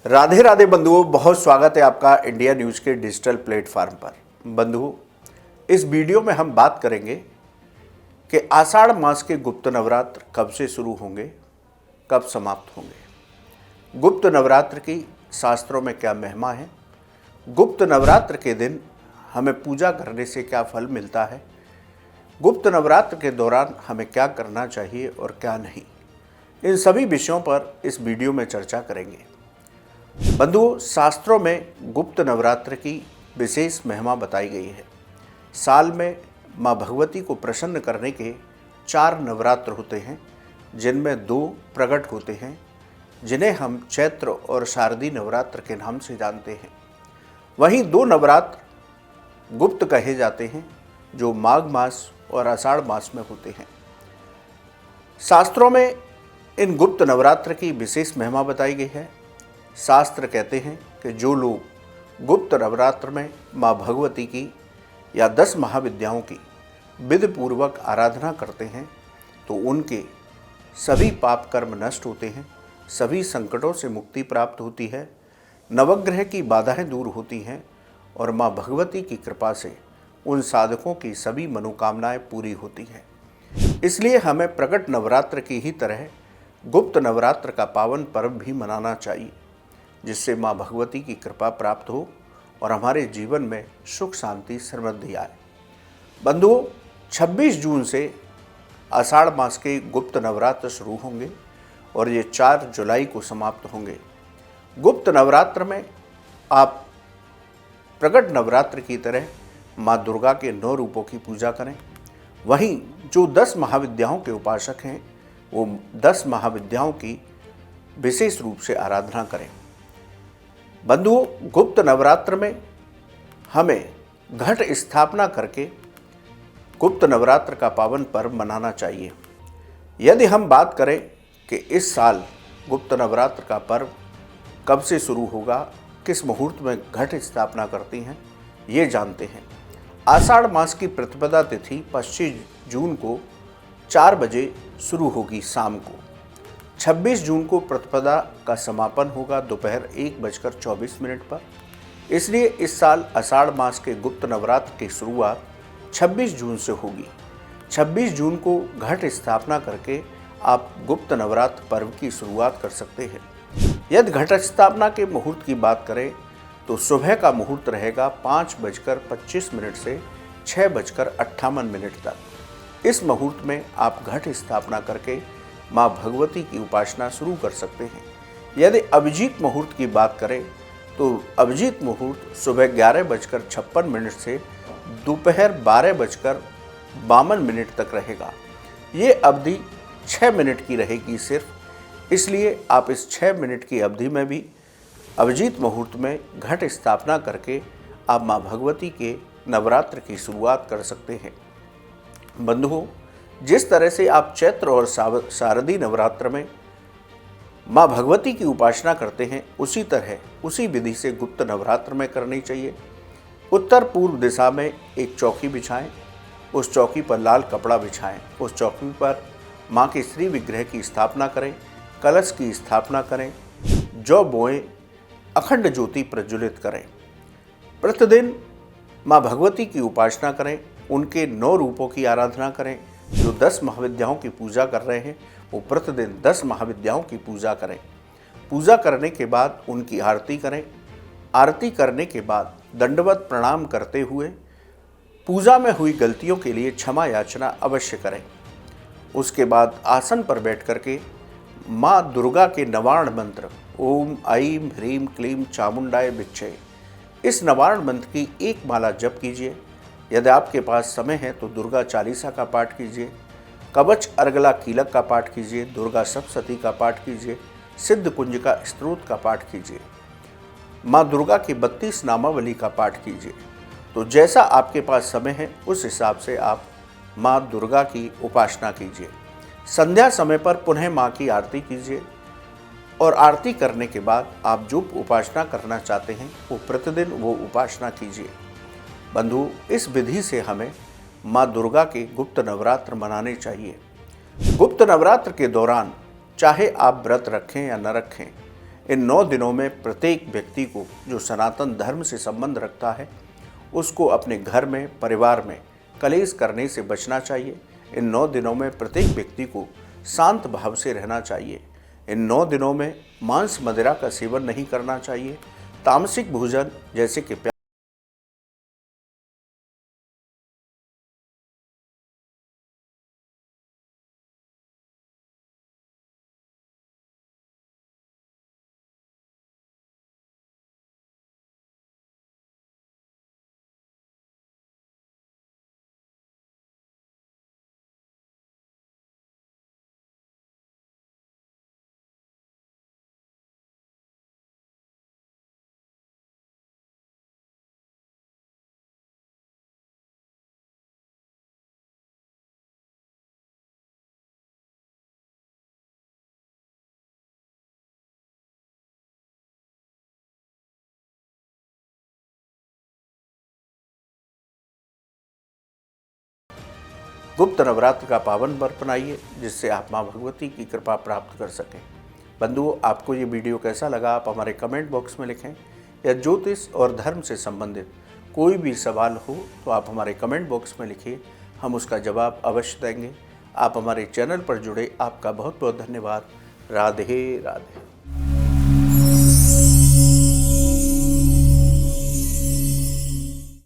राधे राधे बंधुओं, बहुत स्वागत है आपका इंडिया न्यूज़ के डिजिटल प्लेटफॉर्म पर। बंधुओं, इस वीडियो में हम बात करेंगे कि आषाढ़ मास के गुप्त नवरात्र कब से शुरू होंगे, कब समाप्त होंगे। गुप्त नवरात्र की शास्त्रों में क्या महिमा है, गुप्त नवरात्र के दिन हमें पूजा करने से क्या फल मिलता है, गुप्त नवरात्र के दौरान हमें क्या करना चाहिए और क्या नहीं, इन सभी विषयों पर इस वीडियो में चर्चा करेंगे। बंधुओं, शास्त्रों में गुप्त नवरात्र की विशेष महिमा बताई गई है। साल में माँ भगवती को प्रसन्न करने के 4 नवरात्र होते हैं, जिनमें 2 प्रकट होते हैं, जिन्हें हम चैत्र और शारदीय नवरात्र के नाम से जानते हैं। वहीं 2 नवरात्र गुप्त कहे जाते हैं, जो माघ मास और आषाढ़ मास में होते हैं। शास्त्रों में इन गुप्त नवरात्र की विशेष महिमा बताई गई है। शास्त्र कहते हैं कि जो लोग गुप्त नवरात्र में माँ भगवती की या 10 महाविद्याओं की विधि पूर्वक आराधना करते हैं तो उनके सभी पाप कर्म नष्ट होते हैं, सभी संकटों से मुक्ति प्राप्त होती है, नवग्रह की बाधाएं दूर होती हैं और माँ भगवती की कृपा से उन साधकों की सभी मनोकामनाएं पूरी होती हैं। इसलिए हमें प्रकट नवरात्र की ही तरह गुप्त नवरात्र का पावन पर्व भी मनाना चाहिए, जिससे माँ भगवती की कृपा प्राप्त हो और हमारे जीवन में सुख शांति समृद्धि आए। बंधुओं, 26 जून से आषाढ़ मास के गुप्त नवरात्र शुरू होंगे और ये 4 जुलाई को समाप्त होंगे। गुप्त नवरात्र में आप प्रकट नवरात्र की तरह माँ दुर्गा के 9 रूपों की पूजा करें। वहीं जो 10 महाविद्याओं के उपासक हैं, वो 10 महाविद्याओं की विशेष रूप से आराधना करें। बंधुओं, गुप्त नवरात्र में हमें घट स्थापना करके गुप्त नवरात्र का पावन पर्व मनाना चाहिए। यदि हम बात करें कि इस साल गुप्त नवरात्र का पर्व कब से शुरू होगा, किस मुहूर्त में घट स्थापना करती हैं, ये जानते हैं। आषाढ़ मास की प्रतिपदा तिथि 25 जून को 4 बजे शुरू होगी शाम को। 26 जून को प्रतिपदा का समापन होगा दोपहर 1:24 पर। इसलिए इस साल आषाढ़ मास के गुप्त नवरात्र की शुरुआत 26 जून से होगी। 26 जून को घट स्थापना करके आप गुप्त नवरात्र पर्व की शुरुआत कर सकते हैं। यदि घट स्थापना के मुहूर्त की बात करें तो सुबह का मुहूर्त रहेगा 5:25 से 6:58 तक। इस मुहूर्त में आप घट स्थापना करके माँ भगवती की उपासना शुरू कर सकते हैं। यदि अभिजीत मुहूर्त की बात करें तो अभिजीत मुहूर्त सुबह 11:56 से दोपहर 12:52 तक रहेगा। ये अवधि 6 मिनट की रहेगी सिर्फ, इसलिए आप इस 6 मिनट की अवधि में भी अभिजीत मुहूर्त में घट स्थापना करके आप माँ भगवती के नवरात्र की शुरुआत कर सकते हैं। बंधुओं, जिस तरह से आप चैत्र और शारदीय नवरात्र में माँ भगवती की उपासना करते हैं, उसी तरह उसी विधि से गुप्त नवरात्र में करनी चाहिए। उत्तर पूर्व दिशा में एक चौकी बिछाएं, उस चौकी पर लाल कपड़ा बिछाएं, उस चौकी पर माँ के श्री विग्रह की स्थापना करें, कलश की स्थापना करें, जौ बोएं, अखंड ज्योति प्रज्वलित करें। प्रतिदिन माँ भगवती की उपासना करें, उनके 9 रूपों की आराधना करें। जो 10 महाविद्याओं की पूजा कर रहे हैं वो प्रतिदिन 10 महाविद्याओं की पूजा करें। पूजा करने के बाद उनकी आरती करें। आरती करने के बाद दंडवत प्रणाम करते हुए पूजा में हुई गलतियों के लिए क्षमा याचना अवश्य करें। उसके बाद आसन पर बैठ करके माँ दुर्गा के नवारण मंत्र ओम ऐं ह्रीं क्लीं चामुंडाय विच्चे, इस नवारण मंत्र की 1 माला जप कीजिए। यदि आपके पास समय है तो दुर्गा चालीसा का पाठ कीजिए, कवच अर्गला कीलक का पाठ कीजिए, दुर्गा सप्तशती का पाठ कीजिए, सिद्ध कुंजिका स्तोत्र का पाठ कीजिए, माँ दुर्गा की 32 नामावली का पाठ कीजिए। तो जैसा आपके पास समय है उस हिसाब से आप माँ दुर्गा की उपासना कीजिए। संध्या समय पर पुनः माँ की आरती कीजिए और आरती करने के बाद आप जो उपासना करना चाहते हैं वो प्रतिदिन वो उपासना कीजिए। बंधु, इस विधि से हमें माँ दुर्गा के गुप्त नवरात्र मनाने चाहिए। गुप्त नवरात्र के दौरान चाहे आप व्रत रखें या न रखें, इन 9 दिनों में प्रत्येक व्यक्ति को जो सनातन धर्म से संबंध रखता है उसको अपने घर में, परिवार में कलेश करने से बचना चाहिए। इन 9 दिनों में प्रत्येक व्यक्ति को शांत भाव से रहना चाहिए। इन 9 दिनों में मांस मदिरा का सेवन नहीं करना चाहिए। तामसिक भोजन जैसे कि गुप्त नवरात्र का पावन पर्व अपनाइए, जिससे आप मां भगवती की कृपा प्राप्त कर सकें। बंधुओं, आपको ये वीडियो कैसा लगा आप हमारे कमेंट बॉक्स में लिखें। या ज्योतिष और धर्म से संबंधित कोई भी सवाल हो तो आप हमारे कमेंट बॉक्स में लिखिए, हम उसका जवाब अवश्य देंगे। आप हमारे चैनल पर जुड़े, आपका बहुत बहुत धन्यवाद। राधे राधे।